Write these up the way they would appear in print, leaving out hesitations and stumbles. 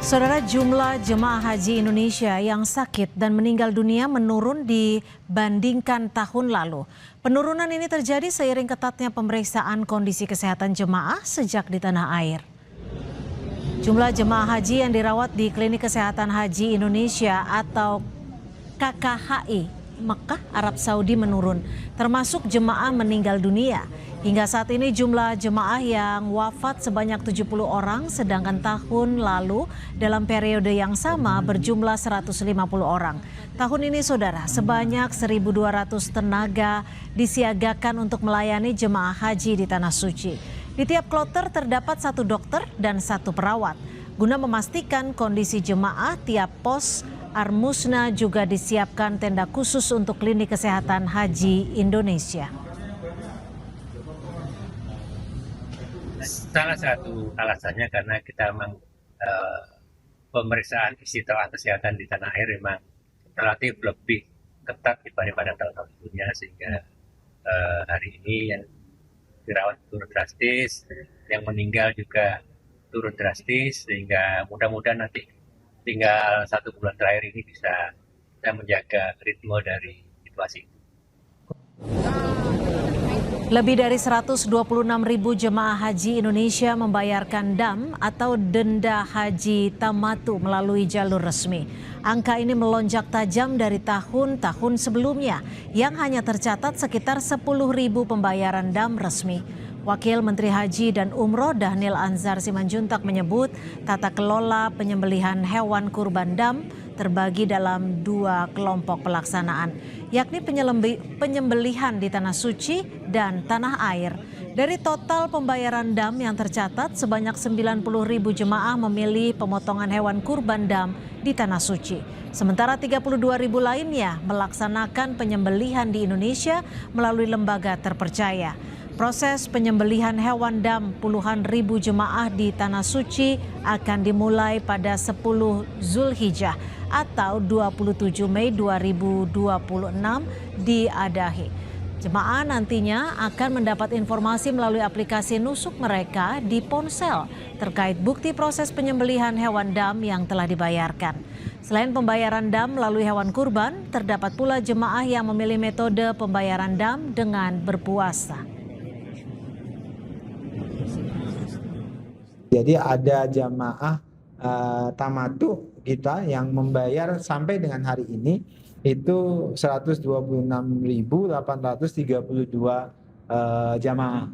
Saudara, jumlah jemaah haji Indonesia yang sakit dan meninggal dunia menurun dibandingkan tahun lalu. Penurunan ini terjadi seiring ketatnya pemeriksaan kondisi kesehatan jemaah sejak di tanah air. Jumlah jemaah haji yang dirawat di Klinik Kesehatan Haji Indonesia atau KKHI Mekah, Arab Saudi menurun, termasuk jemaah meninggal dunia. Hingga saat ini jumlah jemaah yang wafat sebanyak 70 orang, sedangkan tahun lalu dalam periode yang sama berjumlah 150 orang. Tahun ini saudara, sebanyak 1.200 tenaga disiagakan untuk melayani jemaah haji di Tanah Suci. Di tiap kloter terdapat 1 dokter dan 1 perawat. Guna memastikan kondisi jemaah, tiap pos Armusna juga disiapkan tenda khusus untuk Klinik Kesehatan Haji Indonesia. Salah satu alasannya karena kita memang pemeriksaan istilah kesehatan di tanah air memang relatif lebih ketat dibanding tahun-tahun sebelumnya, sehingga hari ini yang dirawat turun drastis, yang meninggal juga turun drastis, sehingga mudah-mudahan nanti tinggal 1 bulan terakhir ini bisa menjaga ritme dari situasi itu. Lebih dari 126.000 jemaah haji Indonesia membayarkan DAM atau denda haji tamatu melalui jalur resmi. Angka ini melonjak tajam dari tahun-tahun sebelumnya yang hanya tercatat sekitar 10.000 pembayaran DAM resmi. Wakil Menteri Haji dan Umroh Dhanil Anzar Simanjuntak menyebut tata kelola penyembelihan hewan kurban DAM terbagi dalam 2 kelompok pelaksanaan, yakni penyembelihan di Tanah Suci dan Tanah Air. Dari total pembayaran DAM yang tercatat, sebanyak 90.000 jemaah memilih pemotongan hewan kurban DAM di Tanah Suci. Sementara 32.000 lainnya melaksanakan penyembelihan di Indonesia melalui lembaga terpercaya. Proses penyembelihan hewan DAM puluhan ribu jemaah di Tanah Suci akan dimulai pada 10 Zulhijjah atau 27 Mei 2026 di Adahi. Jemaah nantinya akan mendapat informasi melalui aplikasi nusuk mereka di ponsel terkait bukti proses penyembelihan hewan DAM yang telah dibayarkan. Selain pembayaran DAM melalui hewan kurban, terdapat pula jemaah yang memilih metode pembayaran DAM dengan berpuasa. Jadi ada jamaah tamatu kita yang membayar sampai dengan hari ini itu 126.832 jamaah.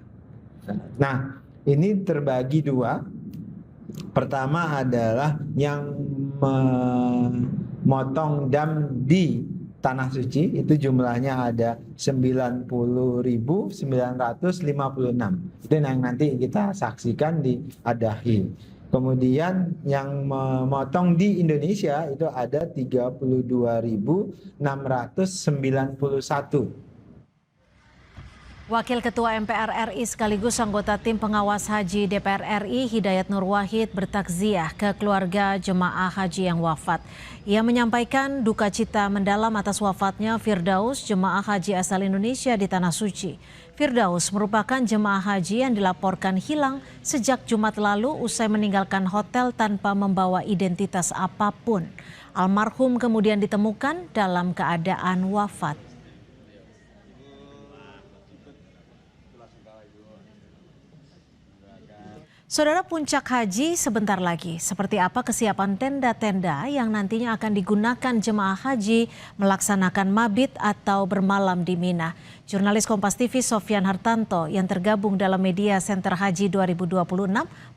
Nah, ini terbagi 2. Pertama adalah yang memotong DAM di Tanah Suci, itu jumlahnya ada 90.956. Itu yang nanti kita saksikan di Adahi. Kemudian yang memotong di Indonesia itu ada 32.691. Wakil Ketua MPR RI sekaligus anggota tim pengawas haji DPR RI Hidayat Nur Wahid bertakziah ke keluarga jemaah haji yang wafat. Ia menyampaikan duka cita mendalam atas wafatnya Firdaus, jemaah haji asal Indonesia di Tanah Suci. Firdaus merupakan jemaah haji yang dilaporkan hilang sejak Jumat lalu usai meninggalkan hotel tanpa membawa identitas apapun. Almarhum kemudian ditemukan dalam keadaan wafat. Saudara, puncak haji sebentar lagi. Seperti apa kesiapan tenda-tenda yang nantinya akan digunakan jemaah haji melaksanakan mabit atau bermalam di Mina? Jurnalis Kompas TV Sofyan Hartanto yang tergabung dalam Media Center Haji 2026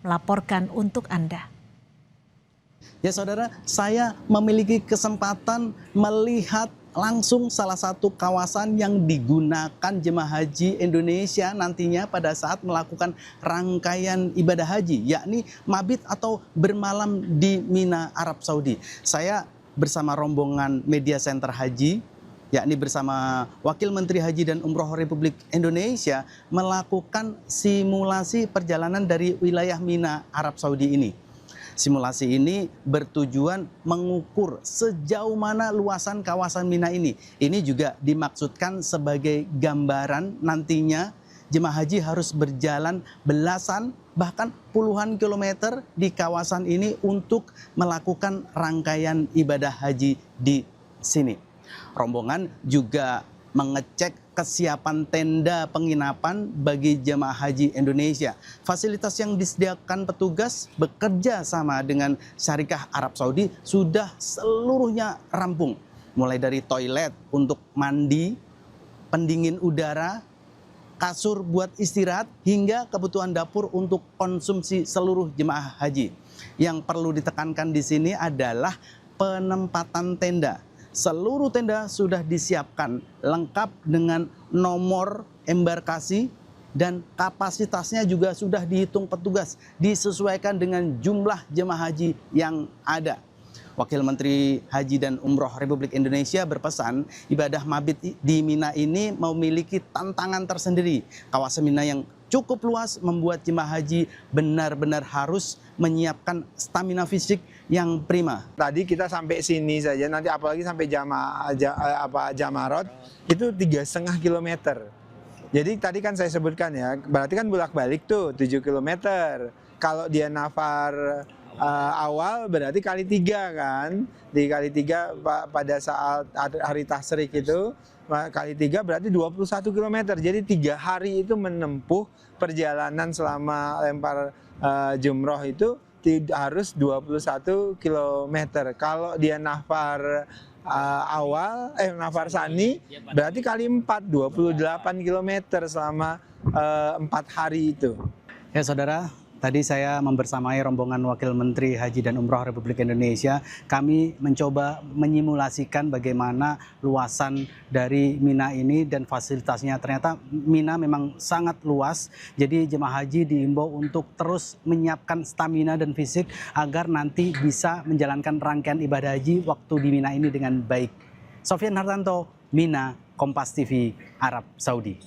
melaporkan untuk Anda. Ya saudara, saya memiliki kesempatan melihat langsung salah satu kawasan yang digunakan jemaah haji Indonesia nantinya pada saat melakukan rangkaian ibadah haji, yakni mabit atau bermalam di Mina, Arab Saudi. Saya bersama rombongan Media Center Haji, yakni bersama Wakil Menteri Haji dan Umroh Republik Indonesia, melakukan simulasi perjalanan dari wilayah Mina, Arab Saudi ini. Simulasi ini bertujuan mengukur sejauh mana luasan kawasan Mina ini. Ini juga dimaksudkan sebagai gambaran nantinya jemaah haji harus berjalan belasan bahkan puluhan kilometer di kawasan ini untuk melakukan rangkaian ibadah haji di sini. Rombongan juga mengecek kesiapan tenda penginapan bagi jemaah haji Indonesia. Fasilitas yang disediakan petugas bekerja sama dengan Syarikat Arab Saudi sudah seluruhnya rampung. Mulai dari toilet untuk mandi, pendingin udara, kasur buat istirahat, hingga kebutuhan dapur untuk konsumsi seluruh jemaah haji. Yang perlu ditekankan di sini adalah penempatan tenda. Seluruh tenda sudah disiapkan lengkap dengan nomor embarkasi dan kapasitasnya juga sudah dihitung petugas, disesuaikan dengan jumlah jemaah haji yang ada. Wakil Menteri Haji dan Umroh Republik Indonesia berpesan ibadah mabit di Mina ini memiliki tantangan tersendiri. Kawasan Mina yang cukup luas membuat jemaah haji benar-benar harus menyiapkan stamina fisik yang prima. Tadi kita sampai sini saja, nanti apalagi sampai Jamarot itu 3,5 kilometer. Jadi tadi kan saya sebutkan ya, berarti kan bolak-balik tuh 7 kilometer. Kalau dia nafar awal berarti kali 3 kan, di kali 3 pada saat hari tasrik itu kali 3 berarti 21 km. Jadi 3 hari itu menempuh perjalanan selama lempar jumroh itu harus 21 km. Kalau dia nafar nafar sani berarti kali 4 28 km selama 4 hari itu. Ya saudara, tadi saya membersamai rombongan Wakil Menteri Haji dan Umroh Republik Indonesia. Kami mencoba menyimulasikan bagaimana luasan dari Mina ini dan fasilitasnya. Ternyata Mina memang sangat luas. Jadi jemaah haji diimbau untuk terus menyiapkan stamina dan fisik agar nanti bisa menjalankan rangkaian ibadah haji waktu di Mina ini dengan baik. Sofyan Hartanto, Mina, Kompas TV, Arab Saudi.